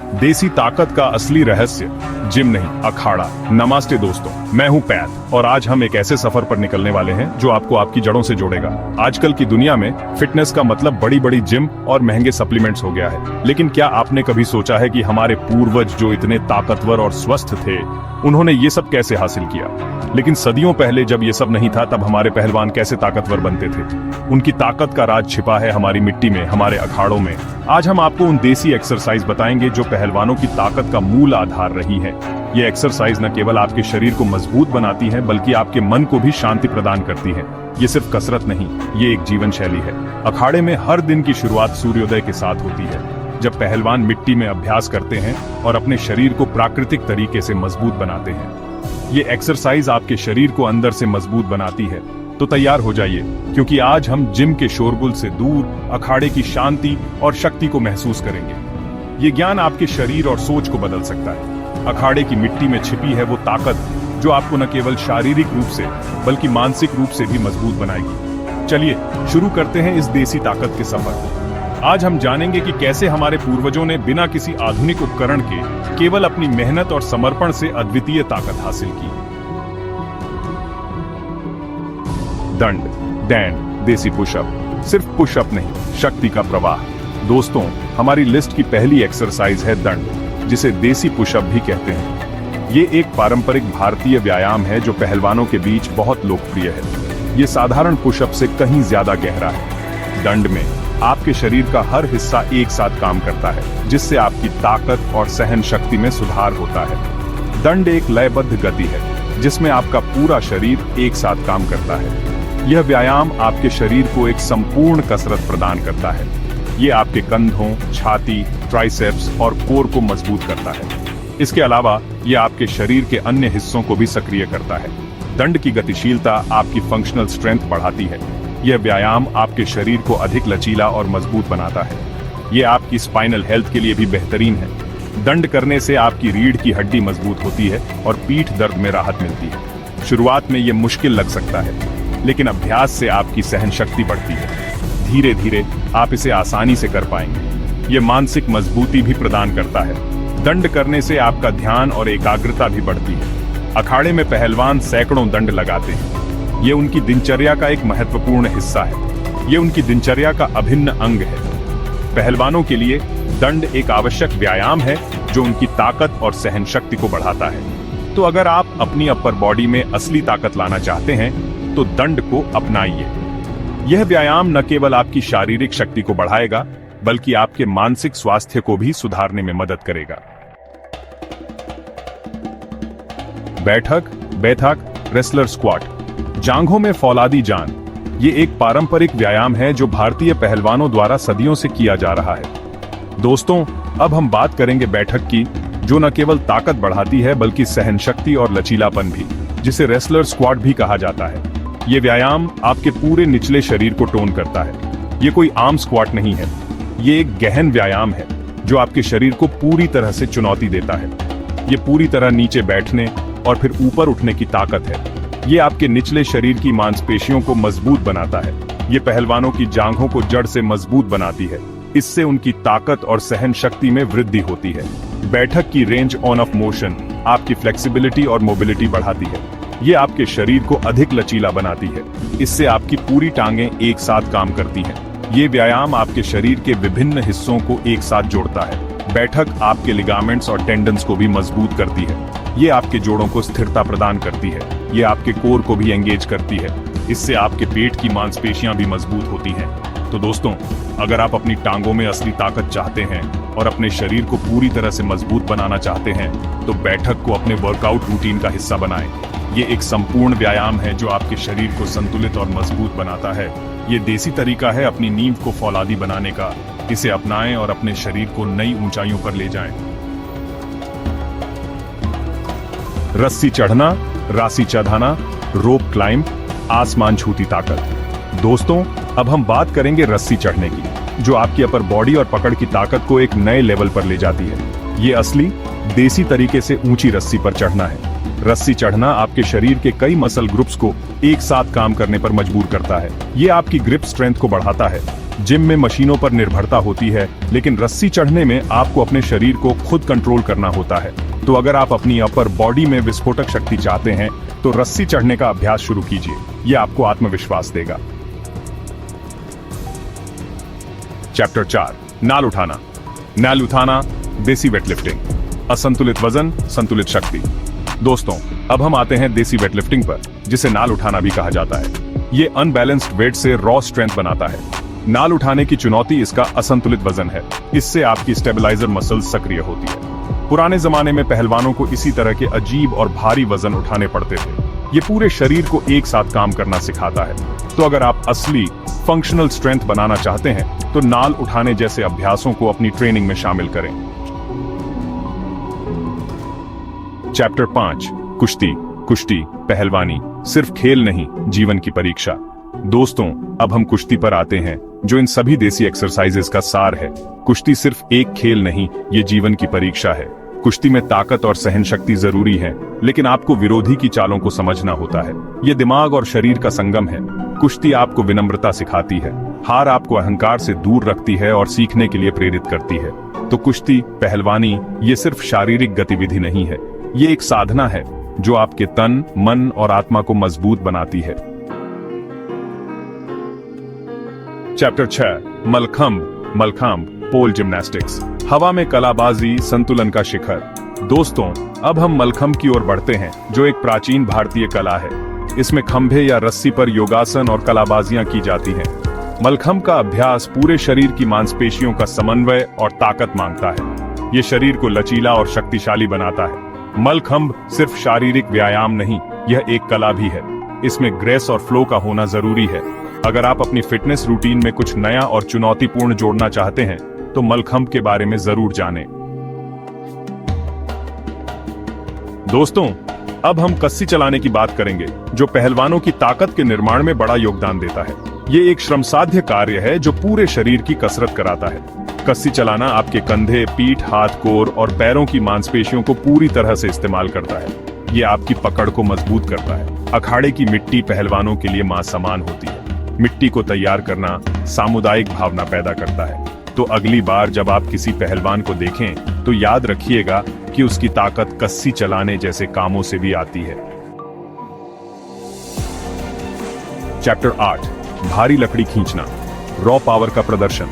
देसी ताकत का असली रहस्य जिम नहीं, अखाड़ा। नमस्ते दोस्तों, मैं हूं पैत और आज हम एक ऐसे सफर पर निकलने वाले हैं जो आपको आपकी जड़ों से जोड़ेगा। आजकल की दुनिया में फिटनेस का मतलब बड़ी बड़ी जिम और महंगे सप्लीमेंट्स हो गया है, लेकिन क्या आपने कभी सोचा है कि हमारे पूर्वज जो इतने ताकतवर और स्वस्थ थे, उन्होंने ये सब कैसे हासिल किया? लेकिन सदियों पहले जब ये सब नहीं था, तब हमारे पहलवान कैसे ताकतवर बनते थे? उनकी ताकत का राज छिपा है हमारी मिट्टी में, हमारे अखाड़ों में। आज हम आपको उन देसी एक्सरसाइज बताएंगे जो पहलवानों की ताकत का मूल आधार रही है। ये एक्सरसाइज न केवल आपके शरीर को मजबूत बनाती है, बल्कि आपके मन को भी शांति प्रदान करती है। ये सिर्फ कसरत नहीं, ये एक जीवन शैली है। अखाड़े में हर दिन की शुरुआत सूर्योदय के साथ होती है, जब पहलवान मिट्टी में अभ्यास करते हैं और अपने शरीर को प्राकृतिक तरीके से मजबूत बनाते हैं। ये एक्सरसाइज आपके शरीर को अंदर से मजबूत बनाती है। तो तैयार हो जाइए, क्योंकि आज हम जिम के शोरगुल से दूर अखाड़े की शांति और शक्ति को महसूस करेंगे। ये ज्ञान आपके शरीर और सोच को बदल सकता है। अखाड़े की मिट्टी में छिपी है वो ताकत जो आपको न केवल शारीरिक रूप से बल्कि मानसिक रूप से भी मजबूत बनाएगी। चलिए शुरू करते हैं इस देसी ताकत के सफर को। आज हम जानेंगे कि कैसे हमारे पूर्वजों ने बिना किसी आधुनिक उपकरण के केवल अपनी मेहनत और समर्पण से अद्वितीय ताकत हासिल की। दंड, डैंड, देसी पुशअप। सिर्फ पुशअप नहीं, शक्ति का प्रवाह। दोस्तों, हमारी लिस्ट की पहली एक्सरसाइज है दंड, जिसे देसी पुशअप भी कहते हैं। ये एक पारंपरिक भारतीय व्यायाम है जो पहलवानों के बीच बहुत लोकप्रिय है। ये साधारण पुशअप से कहीं ज्यादा गहरा है। दंड में आपके शरीर का हर हिस्सा एक साथ काम करता है, जिससे आपकी ताकत और सहन शक्ति में सुधार होता है। दंड एक लयबद्ध गति है, जिसमें आपका पूरा शरीर एक साथ काम करता है। यह व्यायाम आपके शरीर को एक संपूर्ण कसरत प्रदान करता है। ये आपके कंधों, छाती, ट्राइसेप्स और कोर को मजबूत करता है। इसके अलावा यह आपके शरीर के अन्य हिस्सों को भी सक्रिय करता है। दंड की गतिशीलता आपकी फंक्शनल स्ट्रेंथ बढ़ाती है। यह व्यायाम आपके शरीर को अधिक लचीला और मजबूत बनाता है। यह आपकी स्पाइनल हेल्थ के लिए भी बेहतरीन है। दंड करने से आपकी रीढ़ की हड्डी मजबूत होती है और पीठ दर्द में राहत मिलती है। शुरुआत में यह मुश्किल लग सकता है, लेकिन अभ्यास से आपकी सहन शक्ति बढ़ती है। धीरे धीरे आप इसे आसानी से कर पाएंगे। यह मानसिक मजबूती भी प्रदान करता है। दंड करने से आपका ध्यान और एकाग्रता भी बढ़ती है। अखाड़े में पहलवान सैकड़ों दंड लगाते हैं। ये उनकी दिनचर्या का एक महत्वपूर्ण हिस्सा है। ये उनकी दिनचर्या का अभिन्न अंग है। पहलवानों के लिए दंड एक आवश्यक व्यायाम है जो उनकी ताकत और सहन शक्ति को बढ़ाता है। तो अगर आप अपनी अपर बॉडी में असली ताकत लाना चाहते हैं, तो दंड को अपनाइए। यह व्यायाम न केवल आपकी शारीरिक शक्ति को बढ़ाएगा, बल्कि आपके मानसिक स्वास्थ्य को भी सुधारने में मदद करेगा। बैठक, बैठक, रेसलर स्क्वाट, जांघों में फौलादी जान। ये एक पारंपरिक व्यायाम है जो भारतीय पहलवानों द्वारा सदियों से किया जा रहा है। दोस्तों, अब हम बात करेंगे बैठक की, जो न केवल ताकत बढ़ाती है बल्कि सहन शक्ति और लचीलापन भी, जिसे रेसलर स्क्वाट भी कहा जाता है। ये व्यायाम आपके पूरे निचले शरीर को टोन करता है। ये कोई आम स्क्वाट नहीं है। ये एक गहन व्यायाम है जो आपके शरीर को पूरी तरह से चुनौती देता है। ये पूरी तरह नीचे बैठने और फिर ऊपर उठने की ताकत है। ये आपके निचले शरीर की मांसपेशियों को मजबूत बनाता है। ये पहलवानों की जांघों को जड़ से मजबूत बनाती है। इससे उनकी ताकत और सहन शक्ति में वृद्धि होती है। बैठक की रेंज ऑन ऑफ मोशन आपकी फ्लेक्सिबिलिटी और मोबिलिटी बढ़ाती है। ये आपके शरीर को अधिक लचीला बनाती है। इससे आपकी पूरी टांगें एक साथ काम करती हैं। ये व्यायाम आपके शरीर के विभिन्न हिस्सों को एक साथ जोड़ता है। बैठक आपके लिगामेंट्स और टेंडन्स को भी मजबूत करती है। ये आपके जोड़ों को स्थिरता प्रदान करती है। ये आपके कोर को भी एंगेज करती है। इससे आपके पेट की मांसपेशियां भी मजबूत होती हैं। तो दोस्तों, अगर आप अपनी टांगों में असली ताकत चाहते हैं और अपने शरीर को पूरी तरह से मजबूत बनाना चाहते हैं, तो बैठक को अपने वर्कआउट रूटीन का हिस्सा बनाएं। ये एक संपूर्ण व्यायाम है जो आपके शरीर को संतुलित और मजबूत बनाता है। ये देसी तरीका है अपनी नींव को फौलादी बनाने का। इसे अपनाएं और अपने शरीर को नई ऊंचाइयों पर ले जाएं। रस्सी चढ़ना, राशि चढ़ाना, रोप क्लाइंब, आसमान छूती ताकत। दोस्तों, अब हम बात करेंगे रस्सी चढ़ने की, जो आपकी अपर बॉडी और पकड़ की ताकत को एक नए लेवल पर ले जाती है। ये असली देसी तरीके से ऊंची रस्सी पर चढ़ना है। रस्सी चढ़ना आपके शरीर के कई मसल ग्रुप्स को एक साथ काम करने पर मजबूर करता है। ये आपकी ग्रिप स्ट्रेंथ को बढ़ाता है। जिम में मशीनों पर निर्भरता होती है, लेकिन रस्सी चढ़ने में आपको अपने शरीर को खुद कंट्रोल करना होता है। तो अगर आप अपनी अपर बॉडी में विस्फोटक शक्ति चाहते हैं तो रस्सी चढ़ने का अभ्यास शुरू कीजिए। यह आपको आत्मविश्वास देगा। चैप्टर 4, नाल उठाना। नाल उठाना, देसी वेटलिफ्टिंग। असंतुलित वजन, संतुलित शक्ति। दोस्तों, अब हम आते हैं देसी वेटलिफ्टिंग पर, जिसे नाल उठाना भी कहा जाता है। ये अनबैलेंस्ड वेट से रॉ स्ट्रेंथ बनाता है। नाल उठाने की चुनौती इसका असंतुलित वजन है। इससे आपकी स्टेबलाइजर मसल्स सक्रिय होती है। पुराने जमाने में पहलवानों को इसी तरह के अजीब और भारी वजन उठाने पड़ते थे। ये पूरे शरीर को एक साथ काम करना सिखाता है। तो अगर आप असली फंक्शनल स्ट्रेंथ बनाना चाहते हैं तो नाल उठाने जैसे अभ्यासों को अपनी ट्रेनिंग में शामिल करें। चैप्टर 5, कुश्ती। कुश्ती, पहलवानी सिर्फ खेल नहीं, जीवन की परीक्षा। दोस्तों, अब हम कुश्ती पर आते हैं, जो इन सभी देसी एक्सरसाइजेस का सार है। कुश्ती सिर्फ एक खेल नहीं, ये जीवन की परीक्षा है। कुश्ती में ताकत और सहन शक्ति जरूरी है, लेकिन आपको विरोधी की चालों को समझना होता है। ये दिमाग और शरीर का संगम है। कुश्ती आपको विनम्रता सिखाती है। हार आपको अहंकार से दूर रखती है और सीखने के लिए प्रेरित करती है। तो कुश्ती, पहलवानी ये सिर्फ शारीरिक गतिविधि नहीं है, ये एक साधना है जो आपके तन, मन और आत्मा को मजबूत बनाती है। चैप्टर 6, मलखंब। मलखंब, पोल जिम्नास्टिक्स। हवा में कलाबाजी, संतुलन का शिखर। दोस्तों, अब हम मलखंब की ओर बढ़ते हैं, जो एक प्राचीन भारतीय कला है। इसमें खंभे या रस्सी पर योगासन और कलाबाजियां की जाती हैं। मलखंब का अभ्यास पूरे शरीर की मांसपेशियों का समन्वय और ताकत मांगता है। ये शरीर को लचीला और शक्तिशाली बनाता है। मलखंब सिर्फ शारीरिक व्यायाम नहीं, यह एक कला भी है। इसमें ग्रेस और फ्लो का होना जरूरी है। अगर आप अपनी फिटनेस रूटीन में कुछ नया और चुनौतीपूर्ण जोड़ना चाहते हैं तो मलखंब के बारे में जरूर जानें। दोस्तों, अब हम कस्सी चलाने की बात करेंगे, जो पहलवानों की ताकत के निर्माण में बड़ा योगदान देता है। ये एक श्रमसाध्य कार्य है जो पूरे शरीर की कसरत कराता है। कस्सी चलाना आपके कंधे, पीठ, हाथ, कोर और पैरों की मांसपेशियों को पूरी तरह से इस्तेमाल करता है। ये आपकी पकड़ को मजबूत करता है। अखाड़े की मिट्टी पहलवानों के लिए मां समान होती है। मिट्टी को तैयार करना सामुदायिक भावना पैदा करता है। तो अगली बार जब आप किसी पहलवान को देखें तो याद रखिएगा कि उसकी ताकत कस्सी चलाने जैसे कामों से भी आती है। चैप्टर 8, भारी लकड़ी खींचना। रॉ पावर का प्रदर्शन।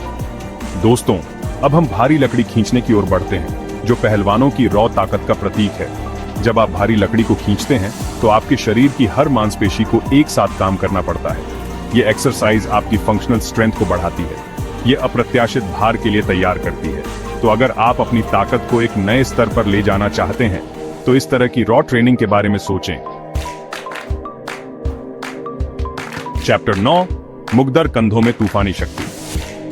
दोस्तों, अब हम भारी लकड़ी खींचने की ओर बढ़ते हैं, जो पहलवानों की रॉ ताकत का प्रतीक है। जब आप भारी लकड़ी को खींचते हैं तो आपके शरीर की हर मांसपेशी को एक साथ काम करना पड़ता है। ये एक्सरसाइज आपकी फंक्शनल स्ट्रेंथ को बढ़ाती है। ये अप्रत्याशित भार के लिए तैयार करती है। तो अगर आप अपनी ताकत को एक नए स्तर पर ले जाना चाहते हैं तो इस तरह की रॉ ट्रेनिंग के बारे में सोचें। चैप्टर 9, मुग्दर, कंधों में तूफानी शक्ति।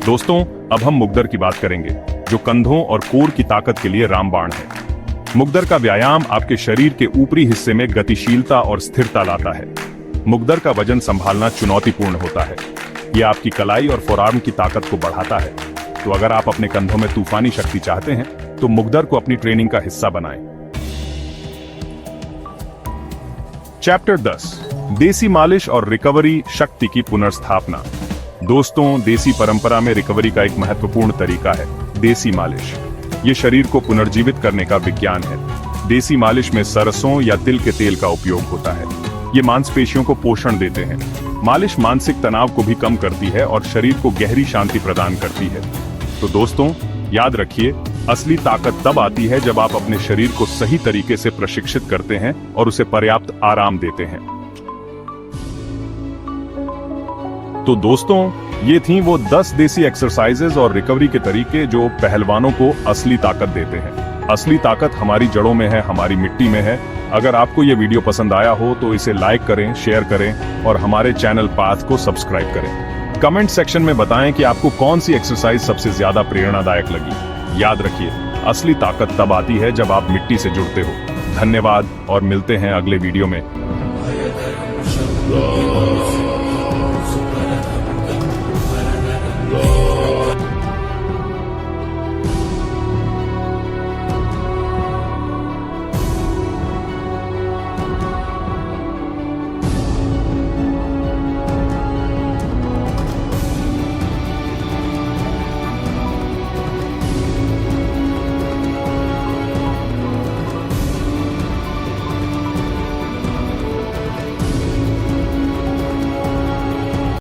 दोस्तों, अब हम मुग्दर की बात करेंगे, जो कंधों और कोर की ताकत के लिए रामबाण है। मुग्दर का व्यायाम आपके शरीर के ऊपरी हिस्से में गतिशीलता और स्थिरता लाता है। मुग्दर का वजन संभालना चुनौतीपूर्ण होता है। यह आपकी कलाई और फोरआर्म की ताकत को बढ़ाता है। तो अगर आप अपने कंधों में तूफानी शक्ति चाहते हैं तो मुग्दर को अपनी ट्रेनिंग का हिस्सा बनाएं। चैप्टर 10, देसी मालिश और रिकवरी, शक्ति की पुनर्स्थापना। दोस्तों, देसी परंपरा में रिकवरी का एक महत्वपूर्ण तरीका है देसी मालिश। ये शरीर को पुनर्जीवित करने का विज्ञान है। देसी मालिश में सरसों या तिल के तेल का उपयोग होता है। ये मांसपेशियों को पोषण देते हैं। मालिश मानसिक तनाव को भी कम करती है और शरीर को गहरी शांति प्रदान करती है। तो दोस्तों, याद रखिए, असली ताकत तब आती है जब आप अपने शरीर को सही तरीके से प्रशिक्षित करते हैं और उसे पर्याप्त आराम देते हैं। तो दोस्तों, ये थी वो 10 देसी एक्सरसाइजेज और रिकवरी के तरीके जो पहलवानों को असली ताकत देते हैं। असली ताकत हमारी जड़ों में है, हमारी मिट्टी में है। अगर आपको ये वीडियो पसंद आया हो तो इसे लाइक करें, शेयर करें और हमारे चैनल पाथ को सब्सक्राइब करें। कमेंट सेक्शन में बताएं कि आपको कौन सी एक्सरसाइज सबसे ज्यादा प्रेरणादायक लगी। याद रखिए, असली ताकत तब आती है जब आप मिट्टी से जुड़ते हो। धन्यवाद और मिलते हैं अगले वीडियो में।